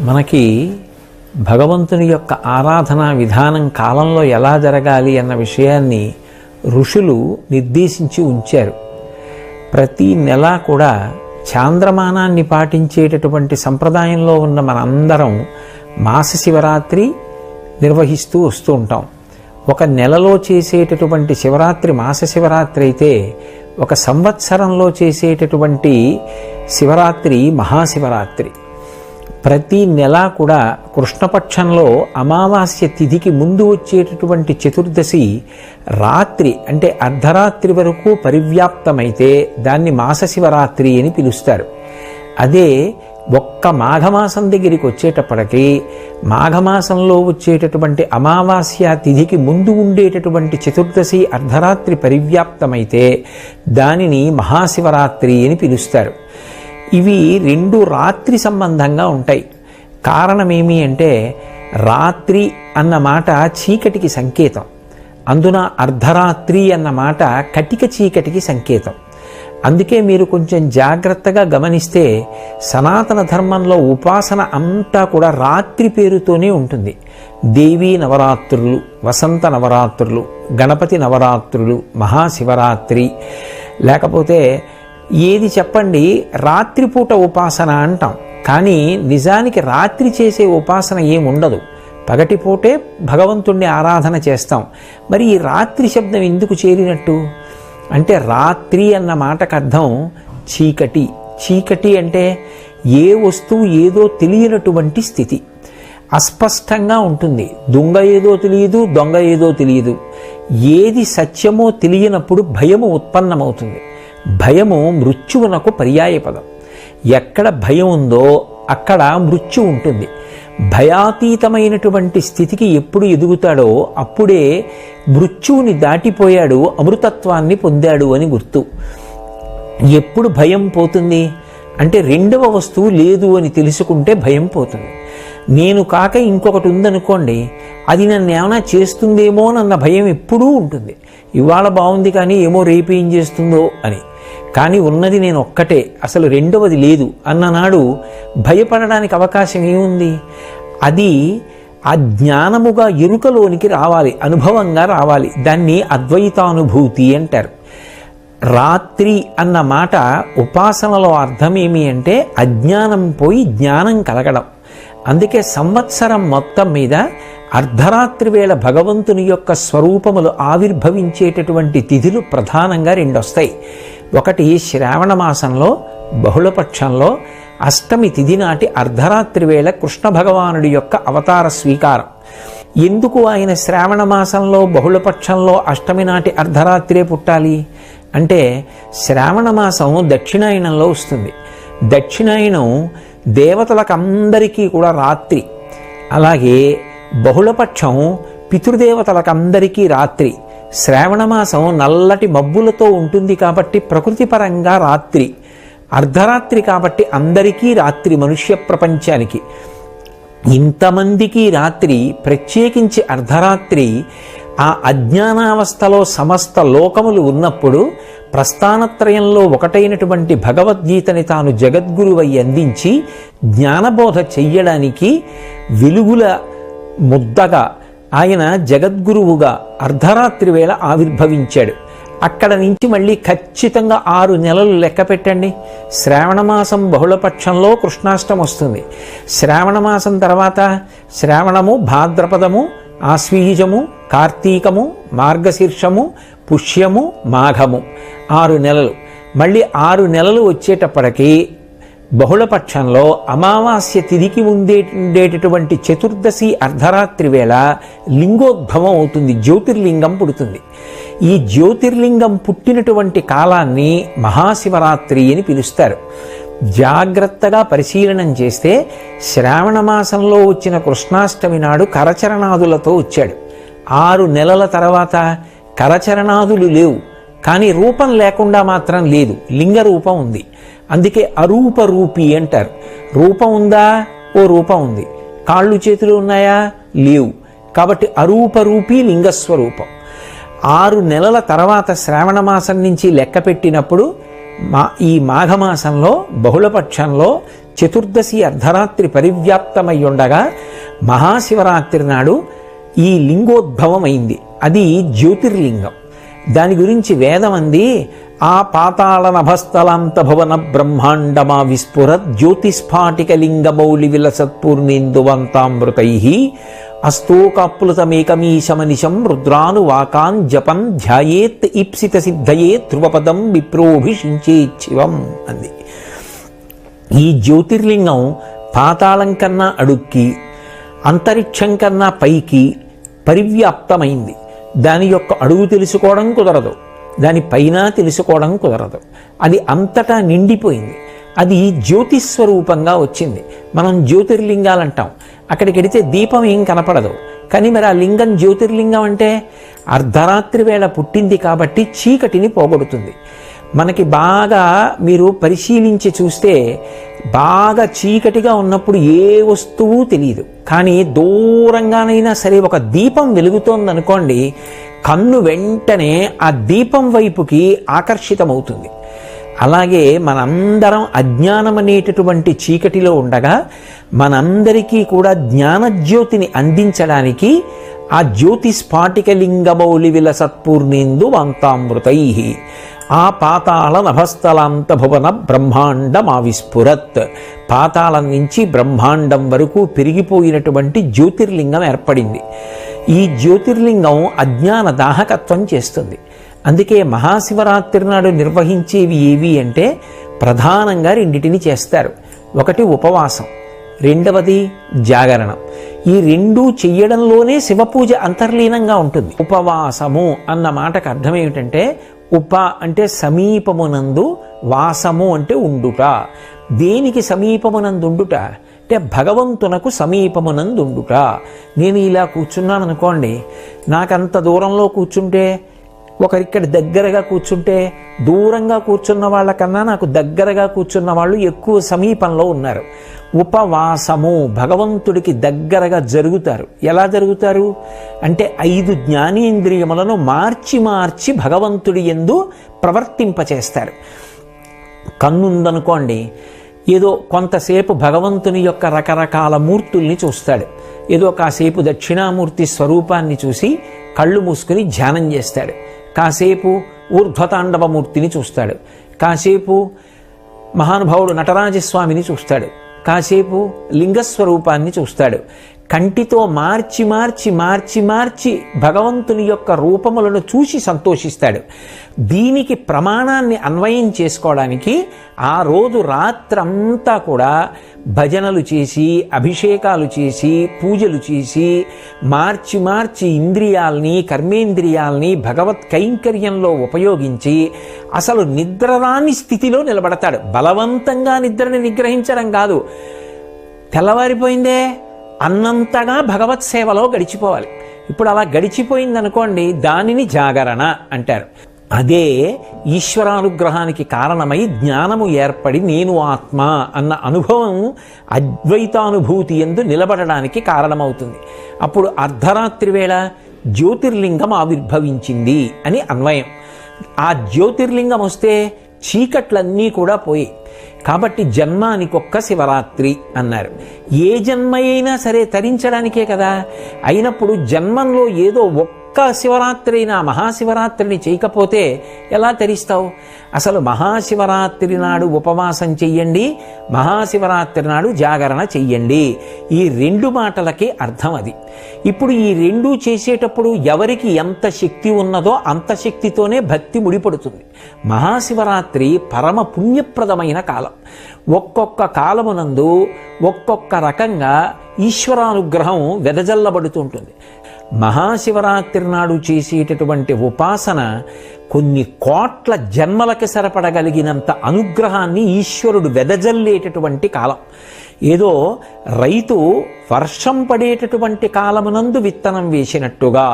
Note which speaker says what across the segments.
Speaker 1: మనకి భగవంతుని యొక్క ఆరాధనా విధానం కాలంలో ఎలా జరగాలి అన్న విషయాన్ని ఋషులు నిర్దేశించి ఉంచారు. ప్రతి నెల కూడా చాంద్రమానాన్ని పాటించేటటువంటి సంప్రదాయంలో ఉన్న మనందరం మాస శివరాత్రి నిర్వహిస్తూ వస్తూ ఉంటాం. ఒక నెలలో చేసేటటువంటి శివరాత్రి మాస శివరాత్రి అయితే, ఒక సంవత్సరంలో చేసేటటువంటి శివరాత్రి మహాశివరాత్రి. ప్రతి నెల కూడా కృష్ణపక్షంలో అమావాస్య తిథికి ముందు వచ్చేటటువంటి చతుర్దశి రాత్రి అంటే అర్ధరాత్రి వరకు పరివ్యాప్తమైతే దాన్ని మాస శివరాత్రి అని పిలుస్తారు. అదే ఒక్క మాఘమాసం దగ్గరికి వచ్చేటప్పటికి మాఘమాసంలో వచ్చేటటువంటి అమావాస్య తిథికి ముందు ఉండేటటువంటి చతుర్దశి అర్ధరాత్రి పరివ్యాప్తమైతే దానిని మహాశివరాత్రి అని పిలుస్తారు. ఇవి రెండు రాత్రి సంబంధంగా ఉంటాయి. కారణమేమి అంటే, రాత్రి అన్న మాట చీకటికి సంకేతం, అందున అర్ధరాత్రి అన్న మాట కటిక చీకటికి సంకేతం. అందుకే మీరు కొంచెం జాగ్రత్తగా గమనిస్తే సనాతన ధర్మంలో ఉపాసన అంతా కూడా రాత్రి పేరుతోనే ఉంటుంది. దేవీ నవరాత్రులు, వసంత నవరాత్రులు, గణపతి నవరాత్రులు, మహాశివరాత్రి, లేకపోతే ఏది చెప్పండి రాత్రిపూట ఉపాసన అంటాం. కానీ నిజానికి రాత్రి చేసే ఉపాసన ఏముండదు, పగటిపూటే భగవంతుణ్ణి ఆరాధన చేస్తాం. మరి ఈ రాత్రి శబ్దం ఎందుకు చేరినట్టు అంటే, రాత్రి అన్న మాటకు అర్థం చీకటి. చీకటి అంటే ఏ వస్తువు ఏదో తెలియనటువంటి స్థితి, అస్పష్టంగా ఉంటుంది. దొంగ ఏదో తెలియదు, దొంగ ఏదో తెలియదు. ఏది సత్యమో తెలియనప్పుడు భయము ఉత్పన్నమవుతుంది. భయము మృత్యువునకు పర్యాయపదం. ఎక్కడ భయం ఉందో అక్కడ మృత్యు ఉంటుంది. భయాతీతమైనటువంటి స్థితికి ఎప్పుడు ఎదుగుతాడో అప్పుడే మృత్యువుని దాటిపోయాడు, అమృతత్వాన్ని పొందాడు అని గుర్తు. ఎప్పుడు భయం పోతుంది అంటే, రెండవ వస్తువు లేదు అని తెలుసుకుంటే భయం పోతుంది. నేను కాక ఇంకొకటి ఉందనుకోండి, అది నన్ను ఏమైనా చేస్తుందేమోనన్న భయం ఎప్పుడూ ఉంటుంది. ఇవాళ బాగుంది కానీ ఏమో రేపు ఏం చేస్తుందో అని. కానీ ఉన్నది నేను ఒక్కటే, అసలు రెండవది లేదు అన్ననాడు భయపడడానికి అవకాశం ఏముంది? అది ఆ జ్ఞానముగా ఎరుకలోనికి రావాలి, అనుభవంగా రావాలి. దాన్ని అద్వైతానుభూతి అంటారు. రాత్రి అన్న మాట ఉపాసనలో అర్థం ఏమి అంటే, అజ్ఞానం పోయి జ్ఞానం కలగడం. అందుకే సంవత్సరం మొత్తం మీద అర్ధరాత్రి వేళ భగవంతుని యొక్క స్వరూపములు ఆవిర్భవించేటటువంటి తిథులు ప్రధానంగా రెండు వస్తాయి. ఒకటి శ్రావణ మాసంలో బహుళపక్షంలో అష్టమి తిథి నాటి అర్ధరాత్రి వేళ కృష్ణ భగవానుడి యొక్క అవతార స్వీకారం. ఎందుకు ఆయన శ్రావణ మాసంలో బహుళపక్షంలో అష్టమి నాటి అర్ధరాత్రే పుట్టాలి అంటే, శ్రావణ మాసం దక్షిణాయనంలో వస్తుంది. దక్షిణాయనం దేవతలకందరికీ కూడా రాత్రి. అలాగే బహుళపక్షం పితృదేవతలకందరికీ రాత్రి. శ్రావణమాసం నల్లటి మబ్బులతో ఉంటుంది కాబట్టి ప్రకృతిపరంగా రాత్రి. అర్ధరాత్రి కాబట్టి అందరికీ రాత్రి, మనుష్య ప్రపంచానికి. ఇంతమందికి రాత్రి, ప్రత్యేకించి అర్ధరాత్రి. ఆ అజ్ఞానావస్థలో సమస్త లోకములు ఉన్నప్పుడు ప్రస్థానత్రయంలో ఒకటైనటువంటి భగవద్గీతని తాను జగద్గురువై అందించి జ్ఞానబోధ చెయ్యడానికి వెలుగుల ముద్దగా ఆయన జగద్గురువుగా అర్ధరాత్రి వేళ ఆవిర్భవించాడు. అక్కడ నుంచి మళ్ళీ ఖచ్చితంగా 6 నెలలు లెక్క పెట్టండి. శ్రావణమాసం బహుళపక్షంలో కృష్ణాష్టమి వస్తుంది. శ్రావణమాసం తర్వాత శ్రావణము, భాద్రపదము, ఆశ్వీజము, కార్తీకము, మార్గశీర్షము, పుష్యము, మాఘము, 6 నెలలు. మళ్ళీ 6 నెలలు వచ్చేటప్పటికి బహుళపక్షంలో అమావాస్య తిథికి ఉండేటటువంటి చతుర్దశి అర్ధరాత్రి వేళ లింగోద్భవం అవుతుంది, జ్యోతిర్లింగం పుడుతుంది. ఈ జ్యోతిర్లింగం పుట్టినటువంటి కాలాన్ని మహాశివరాత్రి అని పిలుస్తారు. జాగ్రత్తగా పరిశీలనం చేస్తే శ్రావణ మాసంలో వచ్చిన కృష్ణాష్టమి నాడు కరచరణాదులతో వచ్చాడు. 6 నెలల తర్వాత కరచరణాదులు లేవు, కానీ రూపం లేకుండా మాత్రం లేదు, లింగ రూపం ఉంది. అందుకే అరూప రూపి అంటారు. రూపం ఉందా? ఓ రూపం ఉంది. కాళ్ళు చేతులు ఉన్నాయా? లేవు. కాబట్టి అరూపరూపి లింగస్వరూపం. 6 నెలల తర్వాత శ్రావణ మాసం నుంచి లెక్క పెట్టినప్పుడు ఈ మాఘమాసంలో బహుళపక్షంలో చతుర్దశి అర్ధరాత్రి పరివ్యాప్తమై ఉండగా మహాశివరాత్రి నాడు ఈ లింగోద్భవం అయింది. అది జ్యోతిర్లింగం. దాని గురించి వేదం అంది, ఆ పాతాళ నభస్థలాంత భువన బ్రహ్మాండమా విస్ఫురత్ జ్యోతిస్ఫాటిక లింగమౌళి విలసత్పూర్ణేందువంతామృతై అస్తోకాప్లుతమేకమీశమనిశం రుద్రానువాకాన్ జపం ధ్యాయేత్ ఈప్సిత సిద్ధయే ధ్రువపదం విప్రోభిషించేచ్చివం అంది. ఈ జ్యోతిర్లింగం పాతాళం కన్నా అడుక్కి, అంతరిక్షం కన్నా పైకి పరివ్యాప్తమైంది. దాని యొక్క అడుగు తెలుసుకోవడం కుదరదు, దాని పైన తెలుసుకోవడం కుదరదు. అది అంతటా నిండిపోయింది. అది జ్యోతిస్వరూపంగా వచ్చింది. మనం జ్యోతిర్లింగాలు అంటాం. అక్కడికి వెడితే దీపం ఏం కనపడదు. కానీ మరి ఆ లింగం జ్యోతిర్లింగం అంటే అర్ధరాత్రి వేళ పుట్టింది కాబట్టి చీకటిని పోగొడుతుంది. మనకి బాగా మీరు పరిశీలించి చూస్తే బాగా చీకటిగా ఉన్నప్పుడు ఏ వస్తువు తెలియదు. కానీ దూరంగానైనా సరే ఒక దీపం వెలుగుతోందనుకోండి, కన్ను వెంటనే ఆ దీపం వైపుకి ఆకర్షితమవుతుంది. అలాగే మనందరం అజ్ఞానం అనేటటువంటి చీకటిలో ఉండగా మనందరికీ కూడా జ్ఞానజ్యోతిని అందించడానికి ఆ జ్యోతి స్ఫాటికలింగమౌళి విలసత్పూర్ణేందు వంతామృతై ఆ పాతాళ నభస్థలాంత భువన బ్రహ్మాండమావిస్ఫురత్, పాతాళం నుంచి బ్రహ్మాండం వరకు పెరిగిపోయినటువంటి జ్యోతిర్లింగం ఏర్పడింది. ఈ జ్యోతిర్లింగం అజ్ఞాన దాహకత్వం చేస్తుంది. అందుకే మహాశివరాత్రి నాడు నిర్వహించేవి ఏవి అంటే ప్రధానంగా రెండిటిని చేస్తారు. ఒకటి ఉపవాసం, రెండవది జాగరణం. ఈ రెండూ చెయ్యడంలోనే శివపూజ అంతర్లీనంగా ఉంటుంది. ఉపవాసము అన్న మాటకు అర్థం ఏమిటంటే, ఉప అంటే సమీపమునందు, వాసము అంటే ఉండుట. దేనికి సమీపమునందుండుట అంటే భగవంతునకు సమీపమునందుండుట. నేను ఇలా కూర్చున్నాను అనుకోండి, నాకంత దూరంలో కూర్చుంటే, ఒకరిక్కడ దగ్గరగా కూర్చుంటే, దూరంగా కూర్చున్న వాళ్ళకన్నా నాకు దగ్గరగా కూర్చున్న వాళ్ళు ఎక్కువ సమీపంలో ఉన్నారు. ఉపవాసము, భగవంతుడికి దగ్గరగా జరుగుతారు. ఎలా జరుగుతారు అంటే 5 జ్ఞానేంద్రియములను మార్చి మార్చి భగవంతుడి యందు ప్రవర్తింపచేస్తారు. కన్నుందనుకోండి, ఏదో కొంతసేపు భగవంతుని యొక్క రకరకాల మూర్తుల్ని చూస్తాడు. ఏదో కాసేపు దక్షిణామూర్తి స్వరూపాన్ని చూసి కళ్ళు మూసుకుని ధ్యానం చేస్తాడు. కాసేపు ఊర్ధ్వతాండవమూర్తిని చూస్తాడు. కాసేపు మహానుభావుడు నటరాజస్వామిని చూస్తాడు. కాసేపు లింగస్వరూపాన్ని చూస్తాడు. కంటితో మార్చి మార్చి మార్చి మార్చి భగవంతుని యొక్క రూపములను చూసి సంతోషిస్తాడు. దీనికి ప్రమాణాన్ని అన్వయం చేసుకోవడానికి ఆ రోజు రాత్రంతా కూడా భజనలు చేసి, అభిషేకాలు చేసి, పూజలు చేసి, మార్చి మార్చి ఇంద్రియాల్ని, కర్మేంద్రియాల్ని భగవత్ కైంకర్యంలో ఉపయోగించి అసలు నిద్రరాని స్థితిలో నిలబడతాడు. బలవంతంగా నిద్రని నిగ్రహించడం కాదు. తెల్లవారిపోయిందే అన్నంతగా భగవత్ సేవలో గడిచిపోవాలి. ఇప్పుడు అలా గడిచిపోయిందనుకోండి, దానిని జాగరణ అంటారు. అదే ఈశ్వరానుగ్రహానికి కారణమై జ్ఞానము ఏర్పడి నేను ఆత్మ అన్న అనుభవం అద్వైతానుభూతి యందు నిలబడడానికి కారణమవుతుంది. అప్పుడు అర్ధరాత్రి వేళ జ్యోతిర్లింగం ఆవిర్భవించింది అని అన్వయం. ఆ జ్యోతిర్లింగం వస్తే చీకట్లన్నీ కూడా పోయి, కాబట్టి జన్మానికొక్క శివరాత్రి అన్నారు. ఏ జన్మ అయినా సరే తరించడానికే కదా. అయినప్పుడు జన్మంలో ఏదో ఒక్క శివరాత్రి అయినా మహాశివరాత్రిని చేయకపోతే ఎలా తరిస్తావు? అసలు మహాశివరాత్రి నాడు ఉపవాసం చెయ్యండి, మహాశివరాత్రి నాడు జాగరణ చెయ్యండి. ఈ 2 మాటలకి అర్థం అది. ఇప్పుడు ఈ 2 చేసేటప్పుడు ఎవరికి ఎంత శక్తి ఉన్నదో అంత శక్తితోనే భక్తి ముడిపడుతుంది. మహాశివరాత్రి పరమ పుణ్యప్రదమైన కాలం. ఒక్కొక్క కాలమునందు ఒక్కొక్క రకంగా ఈశ్వరానుగ్రహం వెదజల్లబడుతుంటుంది. మహాశివరాత్రి నాడు చేసేటటువంటి ఉపాసన కొన్ని కోట్ల జన్మలకి సరిపడగలిగినంత అనుగ్రహాన్ని ఈశ్వరుడు వెదజల్లేటటువంటి కాలం. ఏదో రైతు వర్షం పడేటటువంటి కాలమునందు విత్తనం వేసినట్టుగా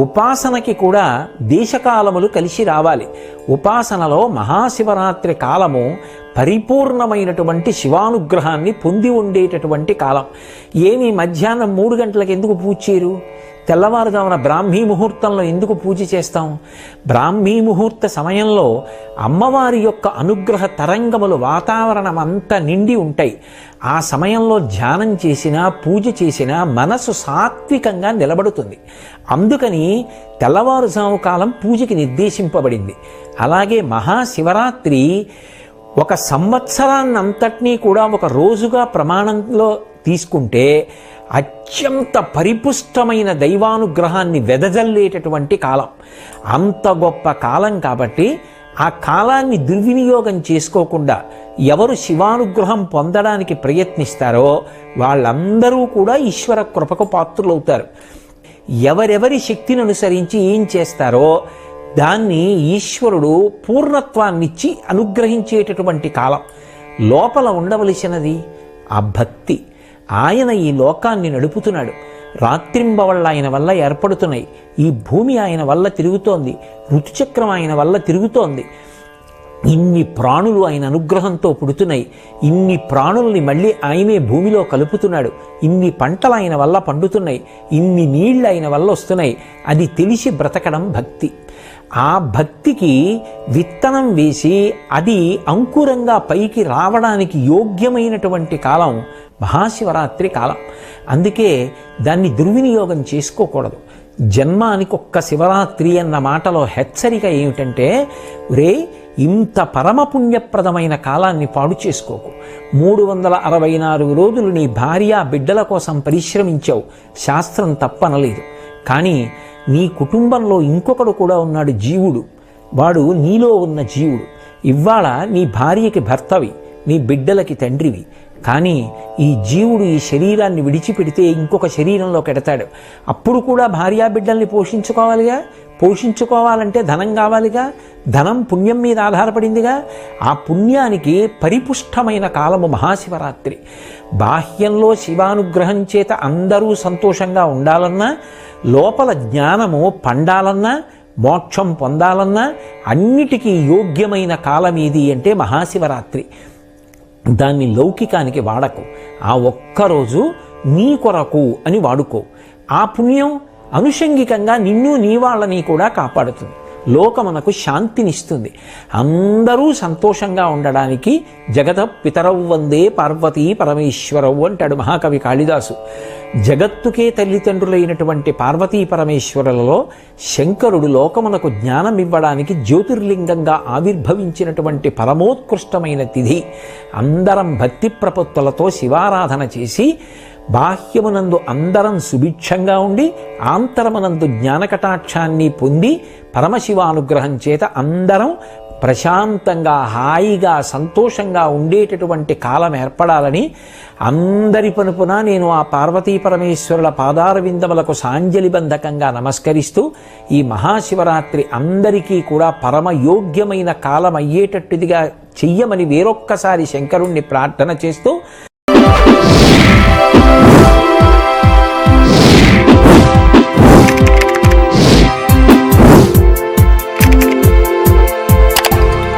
Speaker 1: ఉపాసనకి కూడా దేశకాలములు కలిసి రావాలి. ఉపాసనలో మహాశివరాత్రి కాలము పరిపూర్ణమైనటువంటి శివానుగ్రహాన్ని పొంది ఉండేటటువంటి కాలం. ఏమి మధ్యాహ్నం 3 గంటలకు ఎందుకు పూజ చేయరు? తెల్లవారుజామున బ్రాహ్మీ ముహూర్తంలో ఎందుకు పూజ చేస్తాం? బ్రాహ్మీ ముహూర్త సమయంలో అమ్మవారి యొక్క అనుగ్రహ తరంగములు వాతావరణం అంతా నిండి ఉంటాయి. ఆ సమయంలో ధ్యానం చేసినా పూజ చేసినా మనసు సాత్వికంగా నిలబడుతుంది. అందుకని తెల్లవారుజాము కాలం పూజకి నిర్దేశింపబడింది. అలాగే మహాశివరాత్రి ఒక సంవత్సరాన్నంతటినీ కూడా ఒక రోజుగా ప్రమాణంలో తీసుకుంటే అత్యంత పరిపుష్టమైన దైవానుగ్రహాన్ని వెదజల్లేటటువంటి కాలం. అంత గొప్ప కాలం కాబట్టి ఆ కాలాన్ని దుర్వినియోగం చేసుకోకుండా ఎవరు శివానుగ్రహం పొందడానికి ప్రయత్నిస్తారో వాళ్ళందరూ కూడా ఈశ్వర కృపకు పాత్రులవుతారు. ఎవరెవరి శక్తిని అనుసరించి ఏం చేస్తారో దాన్ని ఈశ్వరుడు పూర్ణత్వాన్నిచ్చి అనుగ్రహించేటటువంటి కాలం. లోపల ఉండవలసినది ఆ భక్తి. ఆయన ఈ లోకాన్ని నడుపుతున్నాడు. రాత్రింబవళ్ళ ఆయన వల్ల ఏర్పడుతున్నాయి. ఈ భూమి ఆయన వల్ల తిరుగుతోంది. ఋతుచక్రం ఆయన వల్ల తిరుగుతోంది. ఇన్ని ప్రాణులు ఆయన అనుగ్రహంతో పుడుతున్నాయి. ఇన్ని ప్రాణుల్ని మళ్ళీ ఆయనే భూమిలో కలుపుతున్నాడు. ఇన్ని పంటలు ఆయన వల్ల పండుతున్నాయి. ఇన్ని నీళ్లు ఆయన వల్ల వస్తున్నాయి. అది తెలిసి బ్రతకడం భక్తి. ఆ భక్తికి విత్తనం వేసి అది అంకురంగా పైకి రావడానికి యోగ్యమైనటువంటి కాలం మహాశివరాత్రి కాలం. అందుకే దాన్ని దుర్వినియోగం చేసుకోకూడదు. జన్మానికి ఒక్క శివరాత్రి అన్న మాటలో హెచ్చరిక ఏమిటంటే, రే ఇంత పరమపుణ్యప్రదమైన కాలాన్ని పాడు చేసుకోకు. 364 రోజులు నీ భార్య బిడ్డల కోసం పరిశ్రమించావు, శాస్త్రం తప్పనలేదు. కానీ నీ కుటుంబంలో ఇంకొకడు కూడా ఉన్నాడు, జీవుడు. వాడు నీలో ఉన్న జీవుడు. ఇవాళ నీ భార్యకి భర్తవి, నీ బిడ్డలకి తండ్రివి. కానీ ఈ జీవుడు ఈ శరీరాన్ని విడిచిపెడితే ఇంకొక శరీరంలో కెడతాడు. అప్పుడు కూడా భార్యాబిడ్డల్ని పోషించుకోవాలిగా. పోషించుకోవాలంటే ధనం కావాలిగా. ధనం పుణ్యం మీద ఆధారపడిందిగా. ఆ పుణ్యానికి పరిపుష్టమైన కాలము మహాశివరాత్రి. బాహ్యంలో శివానుగ్రహం చేత అందరూ సంతోషంగా ఉండాలన్నా, లోపల జ్ఞానము పండాలన్నా, మోక్షం పొందాలన్నా అన్నిటికీ యోగ్యమైన కాలం ఏది అంటే మహాశివరాత్రి. దాన్ని లౌకికానికి వాడకు. ఆ ఒక్కరోజు నీ కొరకు అని వాడుకో. ఆ పుణ్యం అనుషంగికంగా నిన్ను నీ వాళ్ళని కూడా కాపాడుతుంది. లోకమునకు శాంతినిస్తుంది. అందరూ సంతోషంగా ఉండడానికి జగత పితరవు వందే పార్వతీ పరమేశ్వరవు అంటాడు మహాకవి కాళిదాసు. జగత్తుకే తల్లిదండ్రులైనటువంటి పార్వతీ పరమేశ్వరులలో శంకరుడు లోకమునకు జ్ఞానం ఇవ్వడానికి జ్యోతిర్లింగంగా ఆవిర్భవించినటువంటి పరమోత్కృష్టమైన తిథి. అందరం భక్తి ప్రపత్తులతో శివారాధన చేసి బాహ్యమునందు అందరం సుభిక్షంగా ఉండి ఆంతరమునందు జ్ఞానకటాక్షాన్ని పొంది పరమశివానుగ్రహం చేత అందరం ప్రశాంతంగా హాయిగా సంతోషంగా ఉండేటటువంటి కాలం ఏర్పడాలని అందరి పనుపున నేను ఆ పార్వతీ పరమేశ్వరుల పాదార విందములకు సాంజలిబంధకంగా నమస్కరిస్తూ ఈ మహాశివరాత్రి అందరికీ కూడా పరమయోగ్యమైన కాలం అయ్యేటట్టుదిగా చెయ్యమని వేరొక్కసారి శంకరుణ్ణి ప్రార్థన చేస్తూ